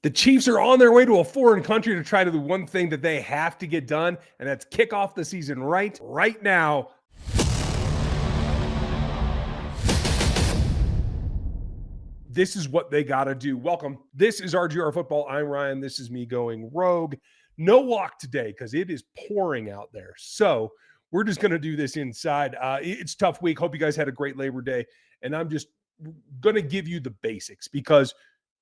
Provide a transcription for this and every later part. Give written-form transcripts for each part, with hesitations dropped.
The Chiefs are on their way to a foreign country to try to do one thing that they have to get done, and that's kick off the season right now. This is what they got to do. Welcome. This is RGR Football. I'm Ryan. This is me going rogue. No walk today because it is pouring out there. So we're just going to do this inside. It's a tough week. Hope you guys had a great Labor Day. And I'm just going to give you the basics because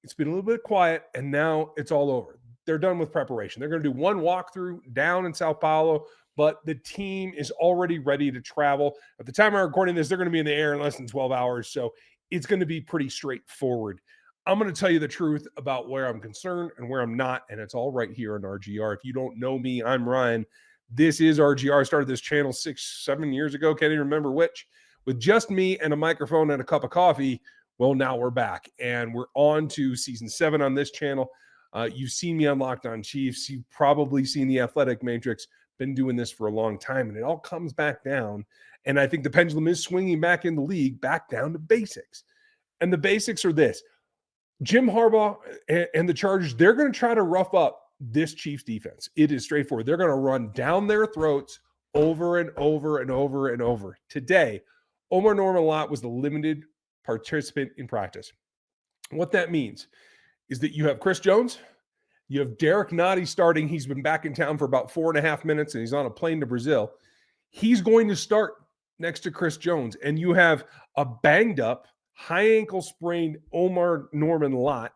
it's been a little bit quiet and now it's all over. They're done with preparation. They're going to do one walkthrough down in Sao Paulo, but the team is already ready to travel. At the time I'm recording this, they're going to be in the air in less than 12 hours. So it's going to be pretty straightforward. I'm going to tell you the truth about where I'm concerned and where I'm not, and it's all right here on RGR. If you don't know me, I'm Ryan. This is RGR. I started this channel 6-7 years ago. Can't even remember which. With just me and a microphone and a cup of coffee. Well, now we're back, and we're on to season 7 on this channel. You've seen me on Locked On Chiefs. You've probably seen the Athletic Matrix. Been doing this for a long time, and it all comes back down. And I think the pendulum is swinging back in the league, back down to basics. And the basics are this. Jim Harbaugh and the Chargers, they're going to try to rough up this Chiefs defense. It is straightforward. They're going to run down their throats over and over and over and over. Today, Omarr Norman-Lott was the limited participant in practice. What that means is that you have Chris Jones, you have Derek Nottie starting. He's been back in town for about 4.5 minutes, and he's on a plane to Brazil. He's going to start next to Chris Jones, and you have a banged up, high ankle sprained Omarr Norman-Lott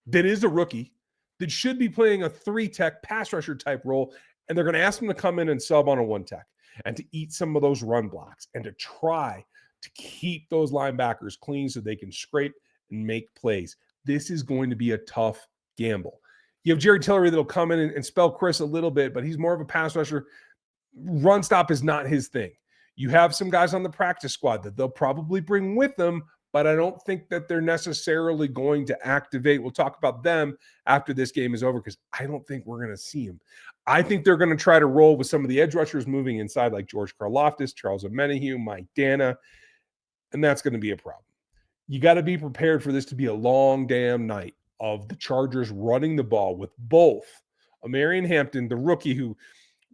that is a rookie that should be playing a 3-tech pass rusher type role, and they're going to ask him to come in and sub on a 1-tech and to eat some of those run blocks and to try to keep those linebackers clean so they can scrape and make plays. This is going to be a tough gamble. You have Jerry Tillery that'll come in and spell Chris a little bit, but he's more of a pass rusher. Run stop is not his thing. You have some guys on the practice squad that they'll probably bring with them, but I don't think that they're necessarily going to activate. We'll talk about them after this game is over because I don't think we're going to see them. I think they're going to try to roll with some of the edge rushers moving inside like George Karlaftis, Charles Omenihu, Mike Dana, and that's going to be a problem. You got to be prepared for this to be a long damn night of the Chargers running the ball with both Omarr Hampton, the rookie who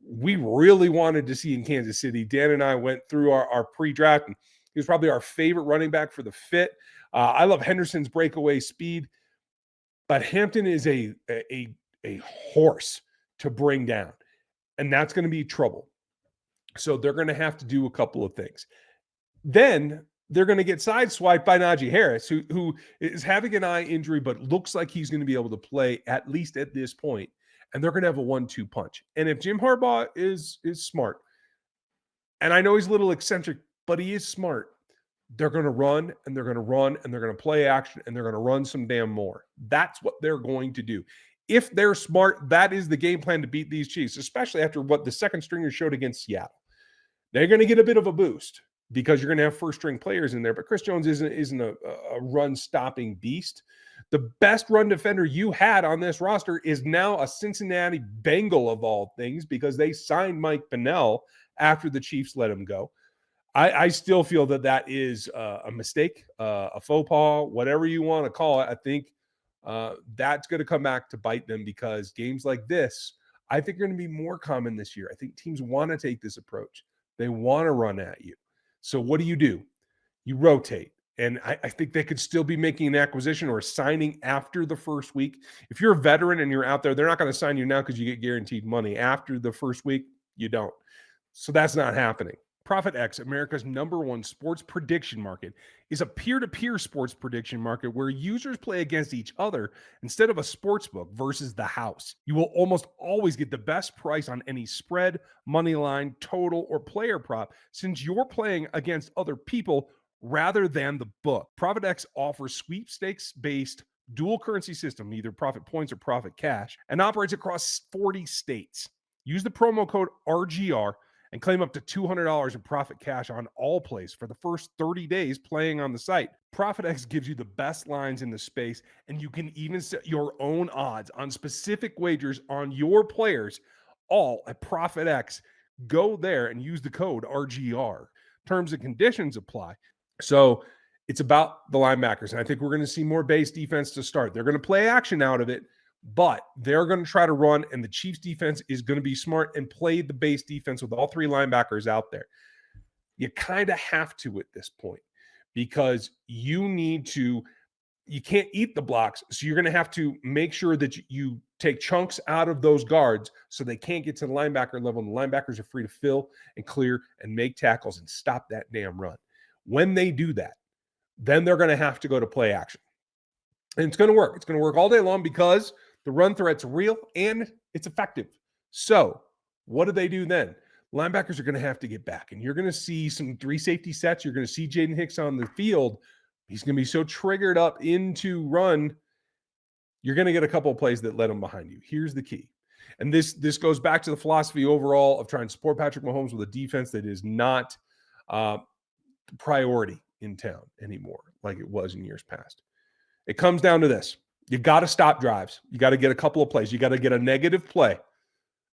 we really wanted to see in Kansas City. Dan and I went through our pre-draft, and he was probably our favorite running back for the fit. I love Henderson's breakaway speed, but Hampton is a horse to bring down, and that's going to be trouble. So they're going to have to do a couple of things. Then they're going to get sideswiped by Najee Harris, who is having an eye injury, but looks like he's going to be able to play at least at this point. And they're going to have a 1-2 punch. And if Jim Harbaugh is smart, and I know he's a little eccentric, but he is smart, they're going to run, and they're going to run, and they're going to play action, and they're going to run some damn more. That's what they're going to do. If they're smart, that is the game plan to beat these Chiefs, especially after what the second stringers showed against Seattle. They're going to get a bit of a boost because you're going to have first-string players in there, but Chris Jones isn't a run-stopping beast. The best run defender you had on this roster is now a Cincinnati Bengal of all things because they signed Mike Pennell after the Chiefs let him go. I still feel that is a mistake, a faux pas, whatever you want to call it. I think that's going to come back to bite them because games like this, I think, are going to be more common this year. I think teams want to take this approach. They want to run at you. So what do? You rotate. And I think they could still be making an acquisition or signing after the first week. If you're a veteran and you're out there, they're not going to sign you now because you get guaranteed money. After the first week, you don't. So that's not happening. ProfitX, America's #1 sports prediction market, is a peer-to-peer sports prediction market where users play against each other instead of a sports book versus the house. You will almost always get the best price on any spread, money line, total, or player prop since you're playing against other people rather than the book. ProfitX offers sweepstakes-based dual currency system, either profit points or profit cash, and operates across 40 states. Use the promo code RGR and claim up to $200 in profit cash on all plays for the first 30 days playing on the site. ProfitX gives you the best lines in the space, and you can even set your own odds on specific wagers on your players, all at ProfitX. Go there and use the code RGR. Terms and conditions apply. So it's about the linebackers, and I think we're going to see more base defense to start. They're going to play action out of it, but they're going to try to run, and the Chiefs defense is going to be smart and play the base defense with all three linebackers out there. You kind of have to at this point because you can't eat the blocks. So you're going to have to make sure that you take chunks out of those guards so they can't get to the linebacker level. And the linebackers are free to fill and clear and make tackles and stop that damn run. When they do that, then they're going to have to go to play action. And it's going to work. It's going to work all day long because the run threat's real and it's effective. So what do they do then? Linebackers are going to have to get back, and you're going to see some 3 safety sets. You're going to see Jaden Hicks on the field. He's going to be so triggered up into run, you're going to get a couple of plays that let him behind you. Here's the key. And this goes back to the philosophy overall of trying to support Patrick Mahomes with a defense that is not priority in town anymore like it was in years past. It comes down to this. You got to stop drives. You got to get a couple of plays. You got to get a negative play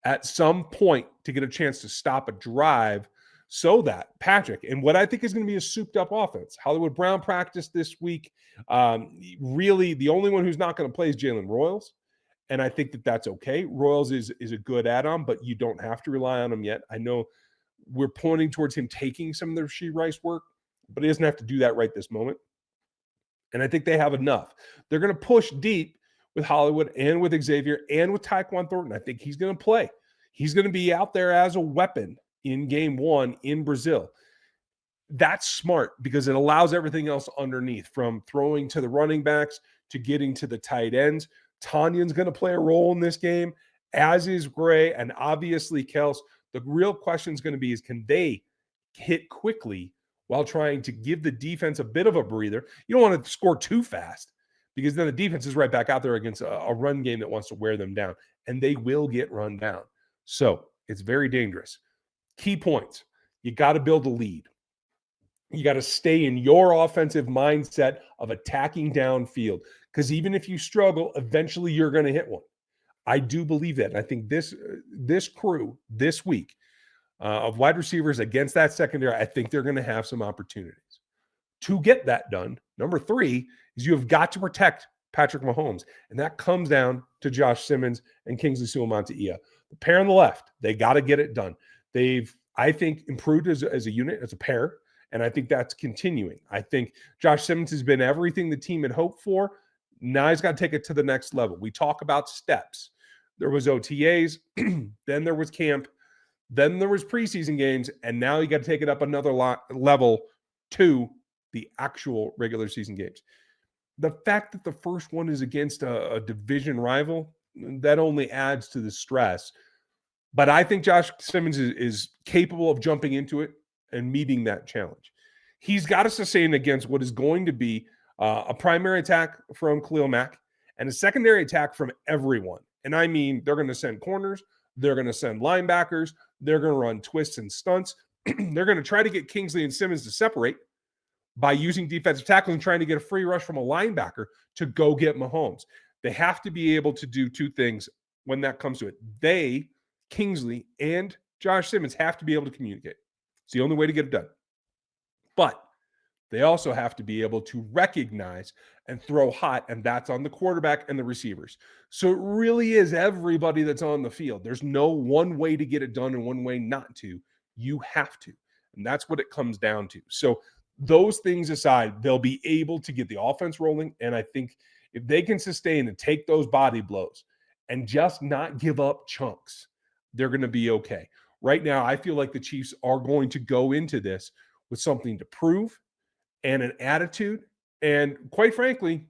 at some point to get a chance to stop a drive so that Patrick, and what I think is going to be a souped-up offense. Hollywood Brown practiced this week. Really, the only one who's not going to play is Jalen Royals, and I think that that's okay. Royals is a good add-on, but you don't have to rely on him yet. I know we're pointing towards him taking some of the Rashee Rice work, but he doesn't have to do that right this moment. And I think they have enough. They're going to push deep with Hollywood and with Xavier and with Tyquan Thornton. I think he's going to play. He's going to be out there as a weapon in game 1 in Brazil. That's smart because it allows everything else underneath, from throwing to the running backs to getting to the tight ends. Tanyan's going to play a role in this game, as is Gray, and obviously Kels. The real question is going to be is, can they hit quickly while trying to give the defense a bit of a breather? You don't want to score too fast because then the defense is right back out there against a run game that wants to wear them down, and they will get run down. So it's very dangerous. Key points. You got to build a lead. You got to stay in your offensive mindset of attacking downfield, because even if you struggle, eventually you're going to hit one. I do believe that. And I think this crew this week of wide receivers against that secondary, I think they're going to have some opportunities. To get that done, number 3 is you have got to protect Patrick Mahomes. And that comes down to Josh Simmons and Kingsley Suamataia. The pair on the left, they got to get it done. They've, I think, improved as a unit, as a pair. And I think that's continuing. I think Josh Simmons has been everything the team had hoped for. Now he's got to take it to the next level. We talk about steps. There was OTAs, then there was camp, then there was preseason games, and now you got to take it up another level to the actual regular season games. The fact that the first one is against a division rival, that only adds to the stress. But I think Josh Simmons is capable of jumping into it and meeting that challenge. He's got to sustain against what is going to be a primary attack from Khalil Mack and a secondary attack from everyone. And I mean, they're going to send corners, they're going to send linebackers, they're going to run twists and stunts. They're going to try to get Kingsley and Simmons to separate by using defensive tackles and trying to get a free rush from a linebacker to go get Mahomes. They have to be able to do 2 things when that comes to it. They, Kingsley and Josh Simmons, have to be able to communicate. It's the only way to get it done. But they also have to be able to recognize and throw hot, and that's on the quarterback and the receivers. So it really is everybody that's on the field. There's no one way to get it done and one way not to. You have to. And that's what it comes down to. So those things aside, they'll be able to get the offense rolling. And I think if they can sustain and take those body blows and just not give up chunks, they're going to be okay. Right now, I feel like the Chiefs are going to go into this with something to prove and an attitude, and quite frankly,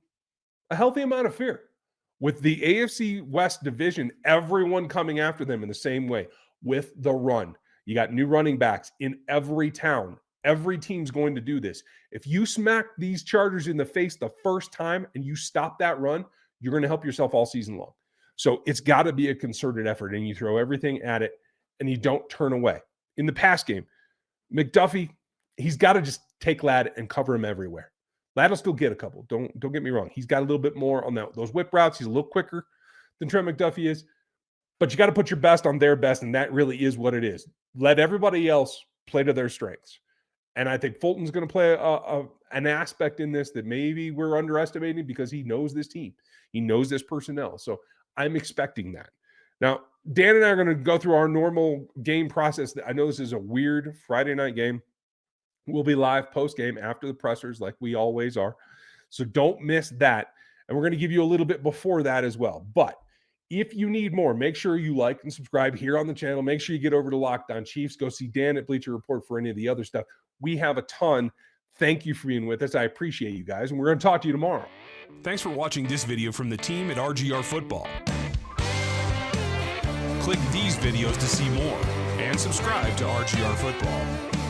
a healthy amount of fear. With the AFC West division, everyone coming after them in the same way with the run. You got new running backs in every town. Every team's going to do this. If you smack these Chargers in the face the first time and you stop that run, you're going to help yourself all season long. So it's got to be a concerted effort, and you throw everything at it and you don't turn away. In the pass game, McDuffie, he's got to just take Ladd and cover him everywhere. Ladd will still get a couple. Don't get me wrong. He's got a little bit more on those whip routes. He's a little quicker than Trent McDuffie is. But you got to put your best on their best, and that really is what it is. Let everybody else play to their strengths. And I think Fulton's going to play an aspect in this that maybe we're underestimating because he knows this team. He knows this personnel. So I'm expecting that. Now, Dan and I are going to go through our normal game process. I know this is a weird Friday night game. We'll be live post-game after the pressers like we always are. So don't miss that. And we're going to give you a little bit before that as well. But if you need more, make sure you like and subscribe here on the channel. Make sure you get over to Locked On Chiefs. Go see Dan at Bleacher Report for any of the other stuff. We have a ton. Thank you for being with us. I appreciate you guys. And we're going to talk to you tomorrow. Thanks for watching this video from the team at RGR Football. Click these videos to see more and subscribe to RGR Football.